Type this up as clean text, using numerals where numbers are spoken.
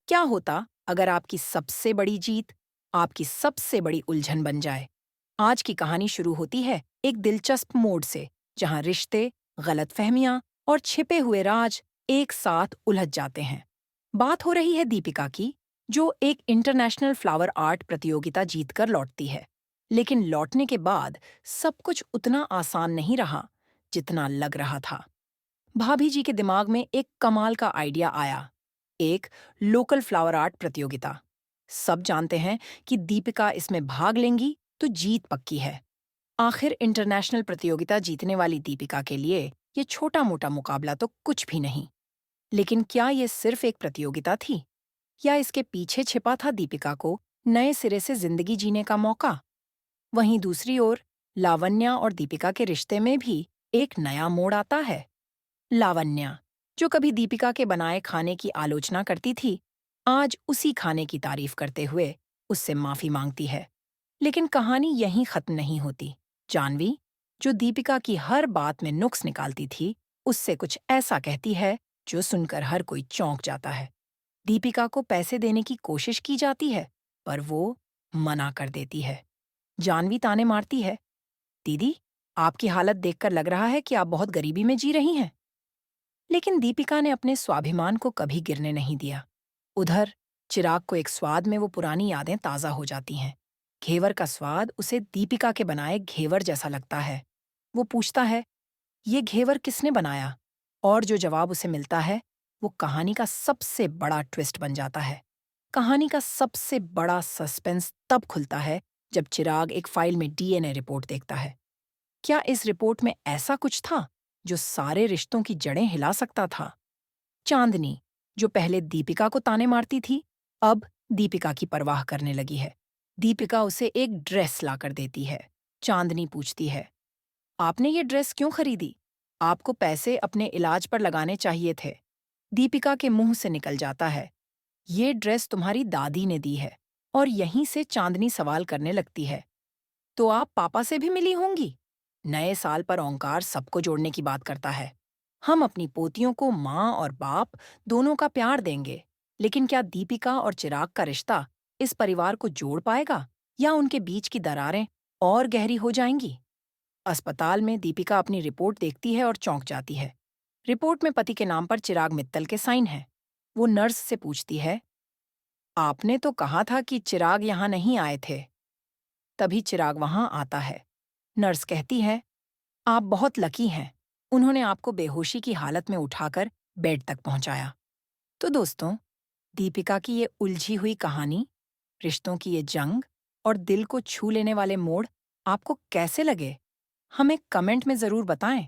क्या होता अगर आपकी सबसे बड़ी जीत आपकी सबसे बड़ी उलझन बन जाए? आज की कहानी शुरू होती है एक दिलचस्प मोड़ से, जहां रिश्ते, गलतफहमियां और छिपे हुए राज एक साथ उलझ जाते हैं। बात हो रही है दीपिका की, जो एक इंटरनेशनल फ्लावर आर्ट प्रतियोगिता जीतकर लौटती है। लेकिन लौटने के बाद सब कुछ उतना आसान नहीं रहा जितना लग रहा था। भाभी जी के दिमाग में एक कमाल का आइडिया आया, एक लोकल फ्लावर आर्ट प्रतियोगिता। सब जानते हैं कि दीपिका इसमें भाग लेंगी तो जीत पक्की है। आखिर इंटरनेशनल प्रतियोगिता जीतने वाली दीपिका के लिए ये छोटा मोटा मुकाबला तो कुछ भी नहीं। लेकिन क्या ये सिर्फ एक प्रतियोगिता थी, या इसके पीछे छिपा था दीपिका को नए सिरे से जिंदगी जीने का मौका? वहीं दूसरी ओर लावण्या और दीपिका के रिश्ते में भी एक नया मोड़ आता है। लावण्या, जो कभी दीपिका के बनाए खाने की आलोचना करती थी, आज उसी खाने की तारीफ करते हुए उससे माफी मांगती है। लेकिन कहानी यहीं खत्म नहीं होती। जानवी, जो दीपिका की हर बात में नुक्स निकालती थी, उससे कुछ ऐसा कहती है जो सुनकर हर कोई चौंक जाता है। दीपिका को पैसे देने की कोशिश की जाती है, पर वो मना कर देती है। जानवी ताने मारती है, दीदी, आपकी हालत देखकर लग रहा है कि आप बहुत गरीबी में जी रही हैं। लेकिन दीपिका ने अपने स्वाभिमान को कभी गिरने नहीं दिया। उधर चिराग को एक स्वाद में वो पुरानी यादें ताजा हो जाती हैं। घेवर का स्वाद उसे दीपिका के बनाए घेवर जैसा लगता है। वो पूछता है, ये घेवर किसने बनाया? और जो जवाब उसे मिलता है, वो कहानी का सबसे बड़ा ट्विस्ट बन जाता है। कहानी का सबसे बड़ा सस्पेंस तब खुलता है जब चिराग एक फाइल में डीएनए रिपोर्ट देखता है। क्या इस रिपोर्ट में ऐसा कुछ था जो सारे रिश्तों की जड़ें हिला सकता था? चांदनी, जो पहले दीपिका को ताने मारती थी, अब दीपिका की परवाह करने लगी है। दीपिका उसे एक ड्रेस लाकर देती है। चांदनी पूछती है, आपने ये ड्रेस क्यों खरीदी? आपको पैसे अपने इलाज पर लगाने चाहिए थे। दीपिका के मुंह से निकल जाता है, ये ड्रेस तुम्हारी दादी ने दी है। और यहीं से चांदनी सवाल करने लगती है, तो आप पापा से भी मिली होंगी? नए साल पर ओंकार सबको जोड़ने की बात करता है। हम अपनी पोतियों को माँ और बाप दोनों का प्यार देंगे। लेकिन क्या दीपिका और चिराग का रिश्ता इस परिवार को जोड़ पाएगा, या उनके बीच की दरारें और गहरी हो जाएंगी? अस्पताल में दीपिका अपनी रिपोर्ट देखती है और चौंक जाती है। रिपोर्ट में पति के नाम पर चिराग मित्तल के साइन हैं। वो नर्स से पूछती है, आपने तो कहा था कि चिराग यहाँ नहीं आए थे। तभी चिराग वहां आता है। नर्स कहती है, आप बहुत लकी हैं। उन्होंने आपको बेहोशी की हालत में उठाकर बेड तक पहुंचाया। तो दोस्तों, दीपिका की ये उलझी हुई कहानी, रिश्तों की ये जंग और दिल को छू लेने वाले मोड़ आपको कैसे लगे? हमें कमेंट में ज़रूर बताएं।